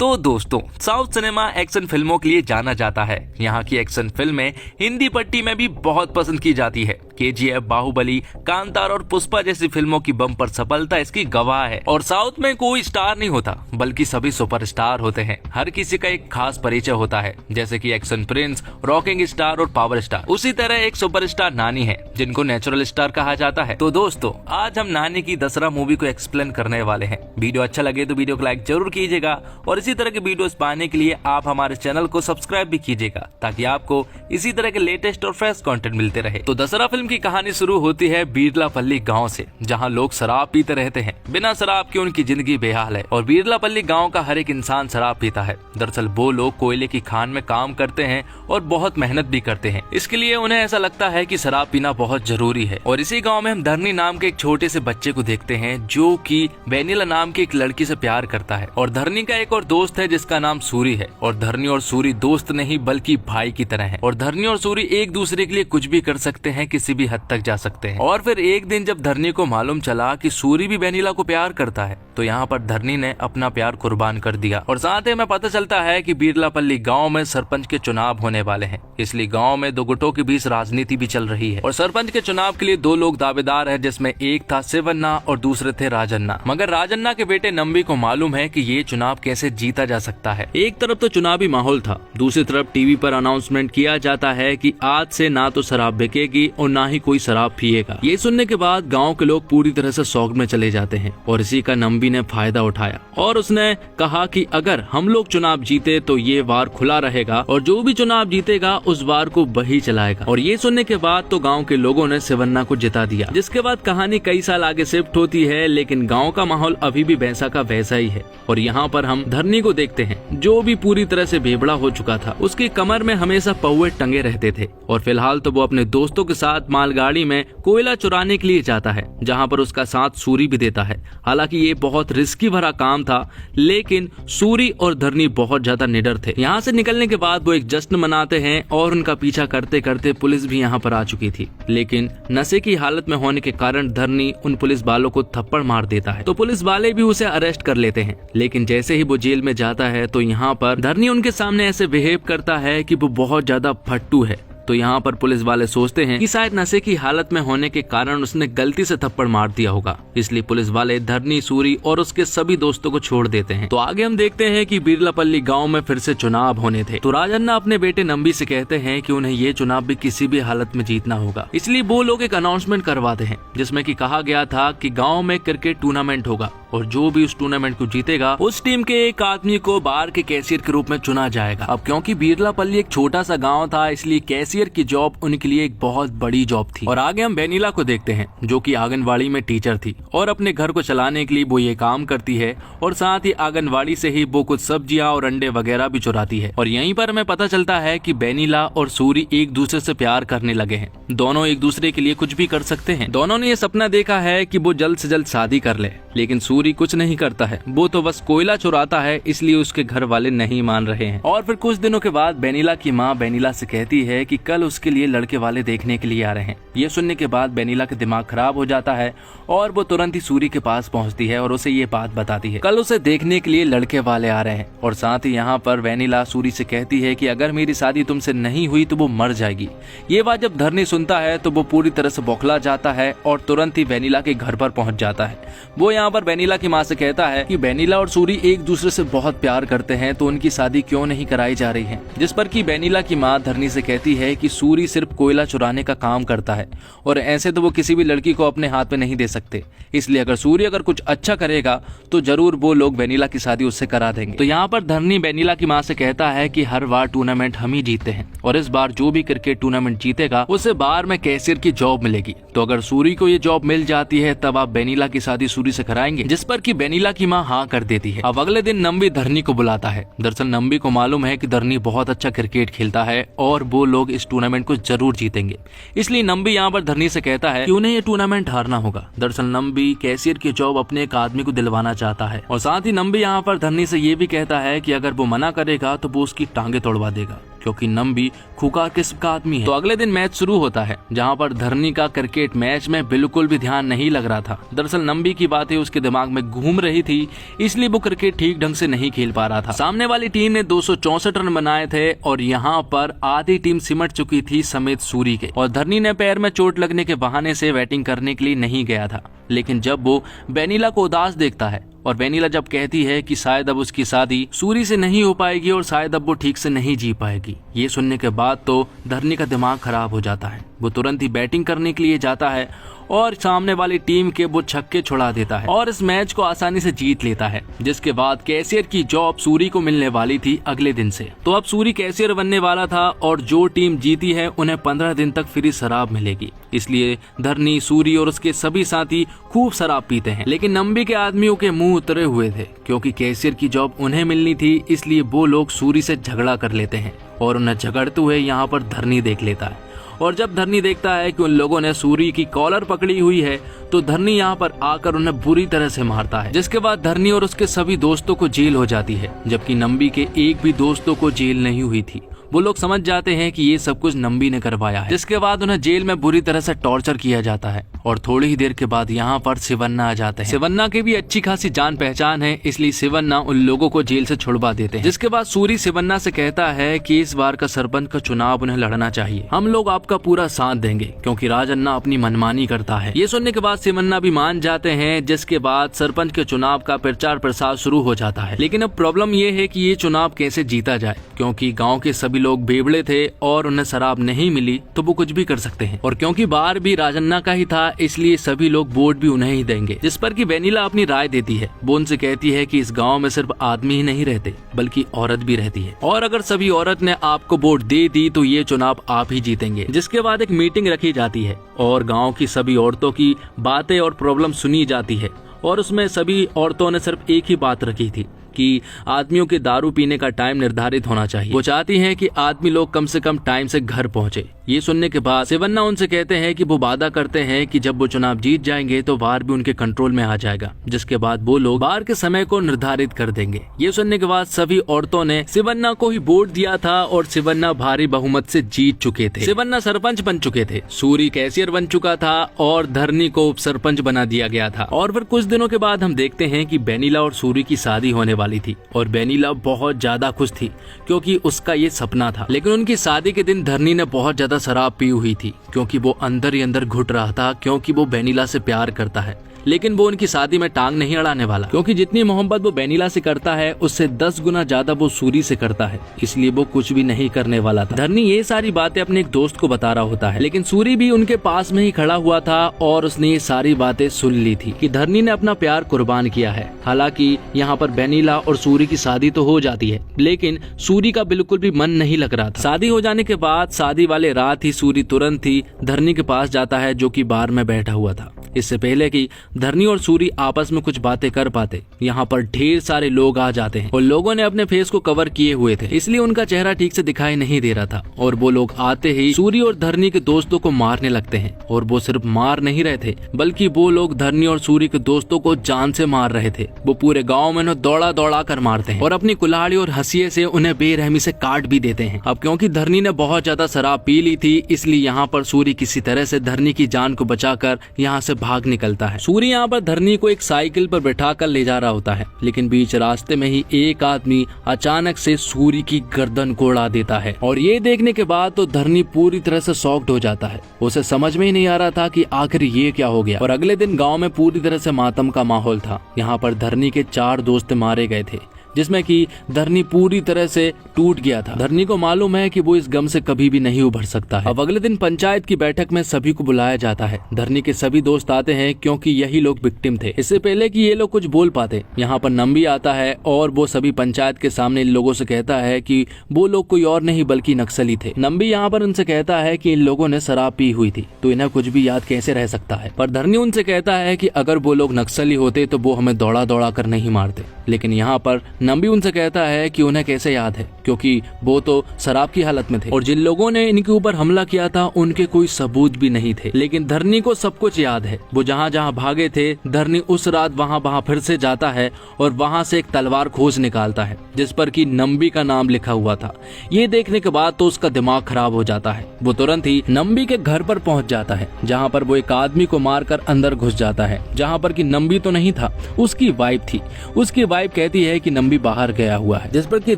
तो दोस्तों, south cinema action फिल्मों के लिए जाना जाता है। यहाँ की एक्शन फिल्में हिंदी पट्टी में भी बहुत पसंद की जाती है। केजीएफ, बाहुबली, कांतार और पुष्पा जैसी फिल्मों की बम्पर सफलता इसकी गवाह है। और साउथ में कोई स्टार नहीं होता, बल्कि सभी सुपरस्टार होते हैं। हर किसी का एक खास परिचय होता है, जैसे कि एक्शन प्रिंस, रॉकिंग स्टार और पावर स्टार। उसी तरह एक सुपरस्टार नानी है, जिनको नेचुरल स्टार कहा जाता है। तो दोस्तों, आज हम नानी की दसरा मूवी को एक्सप्लेन करने वाले हैं। वीडियो अच्छा लगे तो वीडियो को लाइक जरूर कीजिएगा और इसी तरह के वीडियोस पाने के लिए आप हमारे चैनल को सब्सक्राइब भी कीजिएगा, ताकि आपको इसी तरह के लेटेस्ट और फ्रेश कंटेंट मिलते रहे। तो दसरा फिल्म की कहानी शुरू होती है बीरलापल्ली गांव से, जहां लोग शराब पीते रहते हैं। बिना शराब के उनकी जिंदगी बेहाल है और बीरलापल्ली गांव का हर एक इंसान शराब पीता है। दरअसल वो लोग कोयले की खान में काम करते हैं और बहुत मेहनत भी करते हैं। इसके लिए उन्हें ऐसा लगता है कि शराब पीना बहुत जरूरी है। और इसी गाँव में हम धरनी नाम के एक छोटे से बच्चे को देखते हैं, जो की वेनिला नाम की एक लड़की से प्यार करता है। और धरनी का एक और दोस्त है जिसका नाम सूरी है। और धरनी और सूरी दोस्त नहीं बल्कि भाई की तरह हैं। और धरनी और सूरी एक दूसरे के लिए कुछ भी कर सकते हैं, किसी भी हद तक जा सकते हैं। और फिर एक दिन जब धरनी को मालूम चला कि सूरी भी वेनिला को प्यार करता है, तो यहाँ पर धरनी ने अपना प्यार कुर्बान कर दिया। और साथ ही हमें पता चलता है कि बीरलापल्ली गाँव में सरपंच के चुनाव होने वाले हैं, इसलिए गाँव में दो गुटों के बीच राजनीति भी चल रही है। और सरपंच के चुनाव के लिए दो लोग दावेदार है, जिसमें एक था शिवन्ना और दूसरे थे राजन्ना। मगर राजन्ना के बेटे नंबी को मालूम है कि ये चुनाव कैसे जीता जा सकता है। एक तरफ तो चुनावी माहौल था, दूसरी तरफ टीवी पर अनाउंसमेंट किया जाता है कि आज से ना तो शराब बिकेगी और ना ही कोई शराब पिएगा। ये सुनने के बाद गांव के लोग पूरी तरह से शौक में चले जाते हैं। और इसी का नंबी ने फायदा उठाया और उसने कहा कि अगर हम लोग चुनाव जीते तो ये वार खुला रहेगा और जो भी चुनाव जीतेगा उस वार को वही चलाएगा। और ये सुनने के बाद तो गाँव के लोगों ने शिवन्ना को जिता दिया। जिसके बाद कहानी कई साल आगे शिफ्ट होती है, लेकिन गाँव का माहौल अभी भी वैसा का वैसा ही है। और यहाँ पर हम धरनी को देखते हैं, जो भी पूरी तरह से बेबड़ा हो चुका था। उसकी कमर में हमेशा पौवे टंगे रहते थे। और फिलहाल तो वो अपने दोस्तों के साथ मालगाड़ी में कोयला चुराने के लिए जाता है, जहाँ पर उसका साथ सूरी भी देता है। हालांकि ये बहुत रिस्की भरा काम था, लेकिन सूरी और धरनी बहुत ज्यादा निडर थे। यहाँ से निकलने के बाद वो एक जश्न मनाते हैं और उनका पीछा करते करते पुलिस भी यहाँ पर आ चुकी थी। लेकिन नशे की हालत में होने के कारण धरनी उन पुलिस वालों को थप्पड़ मार देता है, तो पुलिस वाले भी उसे अरेस्ट कर लेते हैं। लेकिन जैसे ही वो जेल में जाता है, तो यहाँ पर धरनी उनके सामने ऐसे बिहेव करता है कि वो बहुत ज्यादा फट्टू है। तो यहाँ पर पुलिस वाले सोचते हैं कि शायद नशे की हालत में होने के कारण उसने गलती से थप्पड़ मार दिया होगा, इसलिए पुलिस वाले धरनी, सूरी और उसके सभी दोस्तों को छोड़ देते हैं। तो आगे हम देखते हैं कि बीरलापल्ली गांव में फिर से चुनाव होने थे। तो राजन्ना अपने बेटे नंबी से कहते हैं कि उन्हें ये चुनाव भी किसी भी हालत में जीतना होगा, इसलिए वो लोग एक अनाउंसमेंट करवाते हैं, जिसमें कि कहा गया था कि गाँव में क्रिकेट टूर्नामेंट होगा और जो भी उस टूर्नामेंट को जीतेगा उस टीम के एक आदमी को बार के कैशियर के रूप में चुना जाएगा। अब क्योंकि बीरलापल्ली एक छोटा सा गांव था, इसलिए कैशियर की जॉब उनके लिए एक बहुत बड़ी जॉब थी। और आगे हम वेनिला को देखते हैं, जो कि आंगनवाड़ी में टीचर थी और अपने घर को चलाने के लिए वो ये काम करती है। और साथ ही आंगनवाड़ी से ही वो कुछ सब्जियां और अंडे वगैरह भी चुराती है। और यहीं पर हमें पता चलता है कि वेनिला और सूरी एक दूसरे से प्यार करने लगे हैं। दोनों एक दूसरे के लिए कुछ भी कर सकते हैं। दोनों ने ये सपना देखा है कि वो जल्द से जल्द शादी कर ले, लेकिन सूरी कुछ नहीं करता है, वो तो बस कोयला चुराता है, इसलिए उसके घर वाले नहीं मान रहे हैं। और फिर कुछ दिनों के बाद वेनिला की माँ वेनिला से कहती है कि कल उसके लिए लड़के वाले देखने के लिए आ रहे हैं। ये सुनने के बाद वेनिला का दिमाग खराब हो जाता है और वो तुरंत ही सूरी के पास पहुंचती है और उसे ये बात बताती है, कल उसे देखने के लिए लड़के वाले आ रहे हैं। और साथ ही यहाँ पर वेनिला सूरी से कहती है कि अगर मेरी शादी तुमसे नहीं हुई तो वो मर जाएगी। ये बात जब धरनी सुनता है तो वो पूरी तरह से बौखला जाता है और तुरंत ही वेनिला के घर पर पहुंच जाता है। वो यहाँ पर वेनिला की माँ से कहता है कि वेनिला और सूरी एक दूसरे से बहुत प्यार करते हैं, तो उनकी शादी क्यों नहीं कराई जा रही है। जिस पर कि वेनिला की माँ धरनी से कहती है कि सूरी सिर्फ कोयला चुराने का काम करता है और ऐसे तो वो किसी भी लड़की को अपने हाथ में नहीं दे सकते, इसलिए अगर सूरी अगर कुछ अच्छा करेगा तो जरूर वो लोग वेनिला की शादी उससे करा देंगे। तो यहाँ पर धरनी वेनिला की माँ से कहता है कि हर बार टूर्नामेंट हम ही जीतते हैं और इस बार जो भी क्रिकेट टूर्नामेंट जीतेगा उसे बाहर में कैशियर की जॉब मिलेगी। तो अगर सूरी को ये जॉब मिल जाती है तब आप वेनिला की शादी सूरी से कराएंगे। जिस पर कि वेनिला की माँ हाँ कर देती है। अब अगले दिन नंबी धरनी को बुलाता है। दरअसल नंबी को मालूम है कि धरनी बहुत अच्छा क्रिकेट खेलता है और वो लोग इस टूर्नामेंट को जरूर जीतेंगे, इसलिए नंबी यहाँ पर धरनी से कहता है कि उन्हें ये टूर्नामेंट हारना होगा। दरअसल नंबी कैशियर की जॉब अपने एक आदमी को दिलवाना चाहता है और साथ ही नंबी यहाँ पर धरनी से ये भी कहता है कि अगर वो मना करेगा तो वो उसकी टांगे तोड़वा देगा। क्योंकि नंबी खुकार किस्म का आदमी है। तो अगले दिन मैच शुरू होता है, जहां पर धरनी का क्रिकेट मैच में बिल्कुल भी ध्यान नहीं लग रहा था। दरअसल नंबी की बातें उसके दिमाग में घूम रही थी, इसलिए वो क्रिकेट ठीक ढंग से नहीं खेल पा रहा था। सामने वाली टीम ने 264 रन बनाए थे और यहाँ पर आधी टीम सिमट चुकी थी समेत सूरी के, और धरनी ने पैर में चोट लगने के बहाने से बैटिंग करने के लिए नहीं गया था। लेकिन जब वो वेनिला को उदास देखता है और वेनिला जब कहती है कि शायद अब उसकी शादी सूरी से नहीं हो पाएगी और शायद अब वो ठीक से नहीं जी पाएगी, ये सुनने के बाद तो धरनी का दिमाग खराब हो जाता है। वो तुरंत ही बैटिंग करने के लिए जाता है और सामने वाली टीम के वो छक्के छुड़ा देता है और इस मैच को आसानी से जीत लेता है, जिसके बाद कैशियर की जॉब सूरी को मिलने वाली थी अगले दिन से। तो अब सूरी कैशियर बनने वाला था और जो टीम जीती है उन्हें 15 दिन तक फ्री शराब मिलेगी। इसलिए धरनी, सूरी और उसके सभी साथी खूब शराब पीते हैं। लेकिन नंबी के आदमियों के मुंह उतरे हुए थे, क्योंकि कैशियर की जॉब उन्हें मिलनी थी। इसलिए वो लोग सूरी से झगड़ा कर लेते हैं और उन्हें झगड़ते हुए यहाँ पर धरनी देख लेता है। और जब धरनी देखता है कि उन लोगों ने सूरी की कॉलर पकड़ी हुई है, तो धरनी यहाँ पर आकर उन्हें बुरी तरह से मारता है, जिसके बाद धरनी और उसके सभी दोस्तों को जेल हो जाती है, जबकि नंबी के एक भी दोस्तों को जेल नहीं हुई थी। वो लोग समझ जाते हैं कि ये सब कुछ नंबी ने करवाया है, जिसके बाद उन्हें जेल में बुरी तरह से टॉर्चर किया जाता है। और थोड़ी ही देर के बाद यहाँ पर शिवन्ना आ जाते हैं। शिवन्ना की भी अच्छी खासी जान पहचान है, इसलिए शिवन्ना उन लोगों को जेल से छुड़वा देते हैं। जिसके बाद सूरी शिवन्ना से कहता है कि इस बार का सरपंच का चुनाव उन्हें लड़ना चाहिए, हम लोग आपका पूरा साथ देंगे, क्योंकि राजन्ना अपनी मनमानी करता है। ये सुनने के बाद शिवन्ना भी मान जाते हैं, जिसके बाद सरपंच के चुनाव का प्रचार प्रसार शुरू हो जाता है। लेकिन अब प्रॉब्लम ये है कि ये चुनाव कैसे जीता जाए, क्योंकि गाँव के सभी लोग बेवड़े थे और उन्हें शराब नहीं मिली तो वो कुछ भी कर सकते हैं। और क्योंकि बार भी राजन्ना का ही था, इसलिए सभी लोग वोट भी उन्हें ही देंगे। जिस पर कि वेनिला अपनी राय देती है। वो उनसे कहती है कि इस गांव में सिर्फ आदमी ही नहीं रहते, बल्कि औरत भी रहती है, और अगर सभी औरत ने आपको वोट दे दी तो ये चुनाव आप ही जीतेंगे। जिसके बाद एक मीटिंग रखी जाती है और गाँव की सभी औरतों की बातें और प्रॉब्लम सुनी जाती है, और उसमें सभी औरतों ने सिर्फ एक ही बात रखी थी कि आदमियों के दारू पीने का टाइम निर्धारित होना चाहिए। वो चाहती हैं कि आदमी लोग कम से कम टाइम से घर पहुंचे। ये सुनने के बाद शिवन्ना उनसे कहते हैं कि वो वादा करते हैं कि जब वो चुनाव जीत जाएंगे तो बार भी उनके कंट्रोल में आ जाएगा, जिसके बाद वो लोग बार के समय को निर्धारित कर देंगे। ये सुनने के बाद सभी औरतों ने शिवन्ना को ही वोट दिया था और शिवन्ना भारी बहुमत से जीत चुके थे। शिवन्ना सरपंच बन चुके थे, सूरी कैशियर बन चुका था और धरनी को उप सरपंच बना दिया गया था। और फिर कुछ दिनों के बाद हम देखते हैं कि वेनिला और सूरी की शादी होने वाली थी, और वेनिला बहुत ज्यादा खुश थी क्योंकि उसका ये सपना था। लेकिन उनकी शादी के दिन धरनी ने बहुत ज्यादा शराब पी हुई थी, क्योंकि वो अंदर ही अंदर घुट रहा था, क्योंकि वो वेनिला से प्यार करता है। लेकिन वो उनकी शादी में टांग नहीं अड़ाने वाला, क्योंकि जितनी मोहब्बत वो वेनिला से करता है उससे 10 गुना ज्यादा वो सूरी से करता है, इसलिए वो कुछ भी नहीं करने वाला था। धरनी ये सारी बातें अपने एक दोस्त को बता रहा होता है, लेकिन सूरी भी उनके पास में ही खड़ा हुआ था और उसने ये सारी बातें सुन ली थी कि धरनी ने अपना प्यार कुर्बान किया है। हालांकि यहाँ पर वेनिला और सूरी की शादी तो हो जाती है, लेकिन सूरी का बिल्कुल भी मन नहीं लग रहा था। शादी हो जाने के बाद शादी वाले रात ही सूरी तुरंत ही धरनी के पास जाता है, जो कि बार में बैठा हुआ था। इससे पहले कि धरनी और सूरी आपस में कुछ बातें कर पाते, यहाँ पर ढेर सारे लोग आ जाते हैं और लोगों ने अपने फेस को कवर किए हुए थे, इसलिए उनका चेहरा ठीक से दिखाई नहीं दे रहा था। और वो लोग आते ही सूरी और धरनी के दोस्तों को मारने लगते हैं, और वो सिर्फ मार नहीं रहे थे, बल्कि वो लोग धरनी और सूरी के दोस्तों को जान से मार रहे थे। वो पूरे गाँव में उन्हें दौड़ा दौड़ा कर मारते हैं और अपनी कुल्हाड़ी और हंसिये से उन्हें बेरहमी से काट भी देते हैं। अब क्योंकि धरनी ने बहुत ज्यादा शराब पी ली थी, इसलिए यहाँ पर सूरी किसी तरह से धरनी की जान को बचाकर यहाँ से भाग निकलता है। सूरी यहाँ पर धरनी को एक साइकिल पर बैठा कर ले जा रहा होता है, लेकिन बीच रास्ते में ही एक आदमी अचानक से सूरी की गर्दन को उड़ा देता है। और ये देखने के बाद तो धरनी पूरी तरह से शॉक्ड हो जाता है। उसे समझ में ही नहीं आ रहा था कि आखिर ये क्या हो गया। और अगले दिन गांव में पूरी तरह से मातम का माहौल था। यहाँ पर धरनी के 4 दोस्त मारे गए थे, जिसमें कि धरनी पूरी तरह से टूट गया था। धरनी को मालूम है कि वो इस गम से कभी भी नहीं उभर सकता है। अब अगले दिन पंचायत की बैठक में सभी को बुलाया जाता है। धरनी के सभी दोस्त आते हैं, क्योंकि यही लोग विक्टिम थे। इससे पहले कि ये लोग कुछ बोल पाते, यहाँ पर नंबी आता है और वो सभी पंचायत के सामने इन लोगों से कहता है कि वो लोग कोई और नहीं बल्कि नक्सली थे। नंबी यहाँ पर उनसे कहता है कि इन लोगों ने शराब पी हुई थी, तो इन्हें कुछ भी याद कैसे रह सकता है। पर धरनी उनसे कहता है कि अगर वो लोग नक्सली होते तो वो हमें दौड़ा दौड़ा कर नहीं मारते, लेकिन यहाँ पर नंबी उनसे कहता है कि उन्हें कैसे याद है, क्योंकि वो तो शराब की हालत में थे और जिन लोगों ने इनके ऊपर हमला किया था उनके कोई सबूत भी नहीं थे। लेकिन धरनी को सब कुछ याद है। वो जहाँ जहाँ भागे थे, धरनी उस रात वहाँ फिर से जाता है और वहाँ से एक तलवार खोज निकालता है जिस पर कि नंबी का नाम लिखा हुआ था। ये देखने के बाद तो उसका दिमाग खराब हो जाता है। वो तुरंत ही नंबी के घर पर पहुंच जाता है, जहाँ पर वो एक आदमी को मारकर अंदर घुस जाता है, जहाँ पर कि नंबी तो नहीं था, उसकी वाइफ थी। उसकी वाइफ कहती है कि नंबी बाहर गया हुआ है, जिस पर कि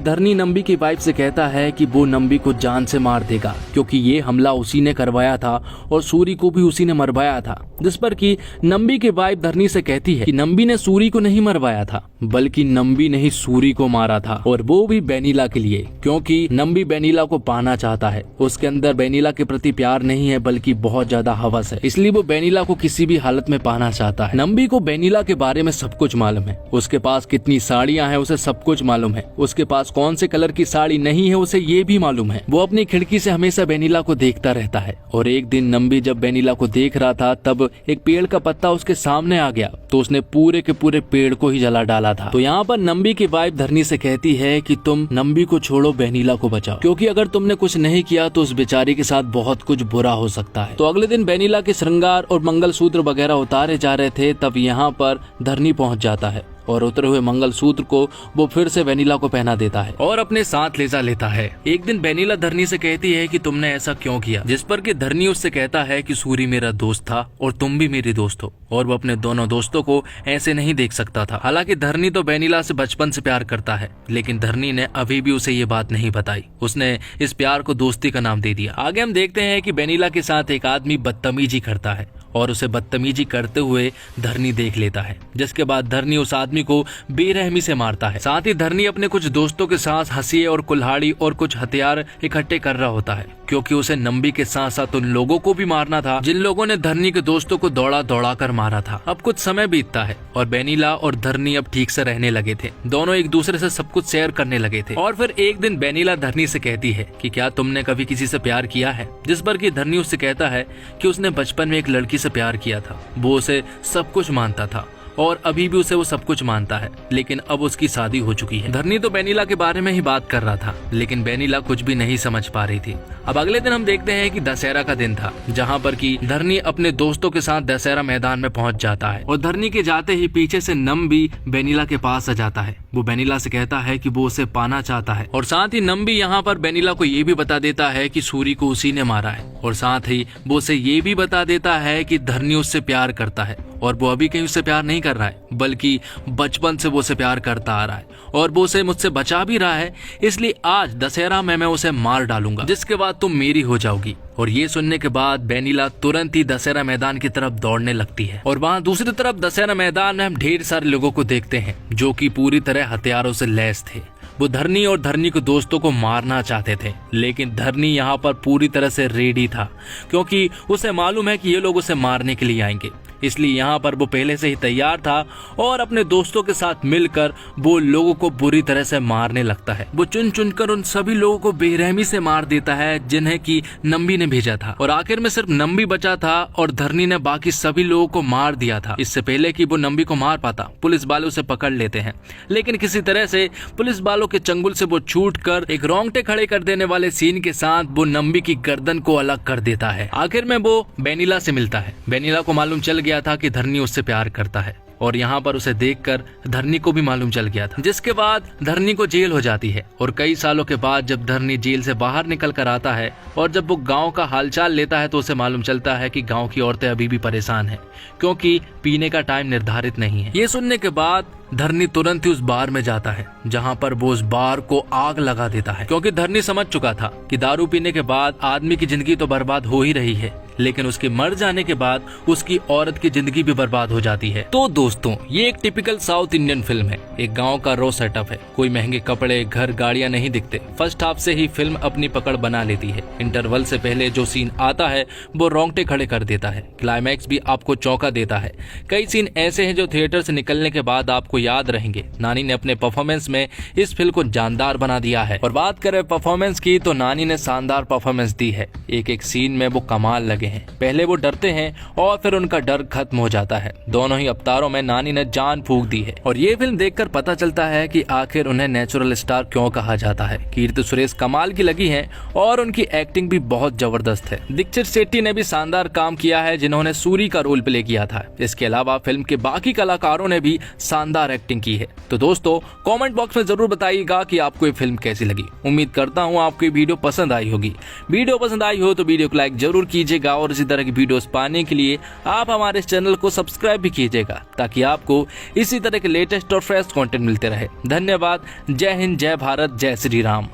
धरनी नंबी की वाइफ से कहता है कि वो नंबी को जान से मार देगा, क्योंकि ये हमला उसी ने करवाया था और सूरी को भी उसी ने मरवाया था। जिस पर कि नंबी की वाइफ धरनी से कहती है कि नंबी ने सूरी को नहीं मरवाया था, बल्कि नंबी ने ही सूरी को मारा था, और वो भी बेनीला के लिए, क्योंकि नंबी बेनीला को पाना चाहता है। उसके अंदर बेनीला के प्रति प्यार नहीं है, बल्कि बहुत ज्यादा हवस है, इसलिए वो बेनीला को किसी भी हालत में पाना चाहता है। नंबी को बेनीला के बारे में सब कुछ मालूम है। उसके पास कितनी साड़ियां हैं उसे सब कुछ मालूम है। उसके पास कौन से कलर की साड़ी नहीं है उसे ये भी मालूम है। वो अपनी खिड़की से हमेशा बेनीला को देखता रहता है। और एक दिन नंबी जब बेनीला को देख रहा था तब एक पेड़ का पत्ता उसके सामने आ गया, तो उसने पूरे के पूरे पेड़ को ही जला डाला था। तो यहाँ पर नंबी की वाइफ धरनी से कहती है कि तुम नंबी को छोड़ो, बेनीला को बचाओ, क्योंकि अगर तुमने कुछ नहीं किया तो उस बेचारी के साथ बहुत कुछ बुरा हो सकता है। तो अगले दिन बेनीला के श्रृंगार और मंगलसूत्र वगैरह उतारे जा रहे थे, तब यहाँ पर धरनी पहुंच जाता है और उतरे हुए मंगलसूत्र को वो फिर से बेनीला को पहना देता है और अपने साथ ले जा लेता है। एक दिन बेनीला धरनी से कहती है कि तुमने ऐसा क्यों किया, जिस पर कि धरनी उससे कहता है कि सूरी मेरा दोस्त था और तुम भी मेरी दोस्त हो, और वो अपने दोनों दोस्तों को ऐसे नहीं देख सकता था। हालांकि धरनी तो बेनीला से बचपन से प्यार करता है, लेकिन धरनी ने अभी भी उसे ये बात नहीं बताई। उसने इस प्यार को दोस्ती का नाम दे दिया। आगे हम देखते हैं कि बेनीला के साथ एक आदमी बदतमीजी करता है और उसे बदतमीजी करते हुए धरनी देख लेता है, जिसके बाद धरनी उस आदमी को बेरहमी से मारता है। साथ ही धरनी अपने कुछ दोस्तों के साथ हंसिए और कुल्हाड़ी और कुछ हथियार इकट्ठे कर रहा होता है, क्योंकि उसे नंबी के साथ साथ उन लोगों को भी मारना था जिन लोगों ने धरनी के दोस्तों को दौड़ा दौड़ा कर मारा था। अब कुछ समय बीतता है और बेनीला और धरनी अब ठीक से रहने लगे थे। दोनों एक दूसरे से सब कुछ शेयर करने लगे थे। और फिर एक दिन बेनीला धरनी से कहती है कि क्या तुमने कभी किसी से प्यार किया है, जिस पर कि धरनी उससे कहता है कि उसने बचपन में एक लड़की से प्यार किया था। वो उसे सब कुछ मानता था और अभी भी उसे वो सब कुछ मानता है, लेकिन अब उसकी शादी हो चुकी है। धरनी तो बेनीला के बारे में ही बात कर रहा था, लेकिन बेनीला कुछ भी नहीं समझ पा रही थी। अब अगले दिन हम देखते हैं कि दशहरा का दिन था, जहाँ पर कि धरनी अपने दोस्तों के साथ दशहरा मैदान में पहुंच जाता है और धरनी के जाते ही पीछे से नंबी बेनीला के पास आ जाता है। वो बेनीला से कहता है कि वो उसे पाना चाहता है और साथ ही नंबी यहाँ पर बेनीला को ये भी बता देता है कि सूरी को उसी ने मारा है, और साथ ही वो उसे ये भी बता देता है कि धरनी उससे प्यार करता है और वो अभी कहीं उससे प्यार नहीं कर रहा है, बल्कि बचपन से वो उसे प्यार करता आ रहा है और वो उसे मुझसे बचा भी रहा है। इसलिए आज दशहरा में मैं उसे मार डालूंगा, जिसके बाद तुम मेरी हो जाओगी। और ये सुनने के बाद बेनीला तुरंत ही दशहरा मैदान की तरफ दौड़ने लगती है। और वहाँ दूसरी तरफ दशहरा मैदान में हम ढेर सारे लोगों को देखते हैं जो कि पूरी तरह हथियारों से लैस थे। वो धरनी और धरनी के दोस्तों को मारना चाहते थे, लेकिन धरनी यहाँ पर पूरी तरह से रेडी था, क्योंकि उसे मालूम है कि ये लोग उसे मारने के लिए आएंगे। इसलिए यहाँ पर वो पहले से ही तैयार था और अपने दोस्तों के साथ मिलकर वो लोगों को बुरी तरह से मारने लगता है। वो चुन चुनकर उन सभी लोगों को बेरहमी से मार देता है जिन्हें कि नंबी ने भेजा था, और आखिर में सिर्फ नंबी बचा था और धरनी ने बाकी सभी लोगों को मार दिया था। इससे पहले कि वो नंबी को मार पाता, पुलिस वाले उसे पकड़ लेते हैं, लेकिन किसी तरह से पुलिस वालों के चंगुल से वो छूटकर एक रोंगटे खड़े कर देने वाले सीन के साथ वो नंबी की गर्दन को अलग कर देता है। आखिर में वो बेनीला से मिलता है। बेनीला को मालूम चल गया था कि धरनी उससे प्यार करता है, और यहाँ पर उसे देखकर धरनी को भी मालूम चल गया था, जिसके बाद धरनी को जेल हो जाती है। और कई सालों के बाद जब धरनी जेल से बाहर निकल कर आता है और जब वो गांव का हालचाल लेता है तो उसे मालूम चलता है कि गांव की औरतें अभी भी परेशान हैं, क्योंकि पीने का टाइम निर्धारित नहीं है। ये सुनने के बाद धरनी तुरंत ही उस बार में जाता है, जहाँ पर वो उस बार को आग लगा देता है, क्योंकि धरनी समझ चुका था कि दारू पीने के बाद आदमी की जिंदगी तो बर्बाद हो ही रही है, लेकिन उसके मर जाने के बाद उसकी औरत की जिंदगी भी बर्बाद हो जाती है। तो दोस्तों, ये एक टिपिकल साउथ इंडियन फिल्म है। एक गांव का रो सेटअप है, कोई महंगे कपड़े, घर, गाड़ियां नहीं दिखते। फर्स्ट हाफ से ही फिल्म अपनी पकड़ बना लेती है। इंटरवल से पहले जो सीन आता है वो रोंगटे खड़े कर देता है। क्लाइमैक्स भी आपको चौंका देता है। कई सीन ऐसे हैं जो थिएटर से निकलने के बाद आपको याद रहेंगे। नानी ने अपने परफॉर्मेंस में इस फिल्म को जानदार बना दिया है। और बात करें परफॉर्मेंस की, तो नानी ने शानदार परफॉर्मेंस दी है। एक एक सीन में वो कमाल लगी लगे हैं। पहले वो डरते हैं और फिर उनका डर खत्म हो जाता है। दोनों ही अवतारों में नानी ने जान फूंक दी है और ये फिल्म देखकर पता चलता है कि आखिर उन्हें नेचुरल स्टार क्यों कहा जाता है। कीर्ति सुरेश कमाल की लगी है और उनकी एक्टिंग भी बहुत जबरदस्त है। दीक्षित शेट्टी ने भी शानदार काम किया है, जिन्होंने सूरी का रोल प्ले किया था। इसके अलावा फिल्म के बाकी कलाकारों ने भी शानदार एक्टिंग की है। तो दोस्तों कमेंट बॉक्स में जरूर बताइएगा कि आपको ये फिल्म कैसी लगी। उम्मीद करता हूँ आपको ये वीडियो पसंद आई होगी। वीडियो पसंद आई हो तो वीडियो को लाइक जरूर कीजिएगा और इसी तरह की वीडियोस पाने के लिए आप हमारे इस चैनल को सब्सक्राइब भी कीजिएगा, ताकि आपको इसी तरह के लेटेस्ट और फ्रेश कंटेंट मिलते रहे। धन्यवाद। जय हिंद, जय भारत, जय श्री राम।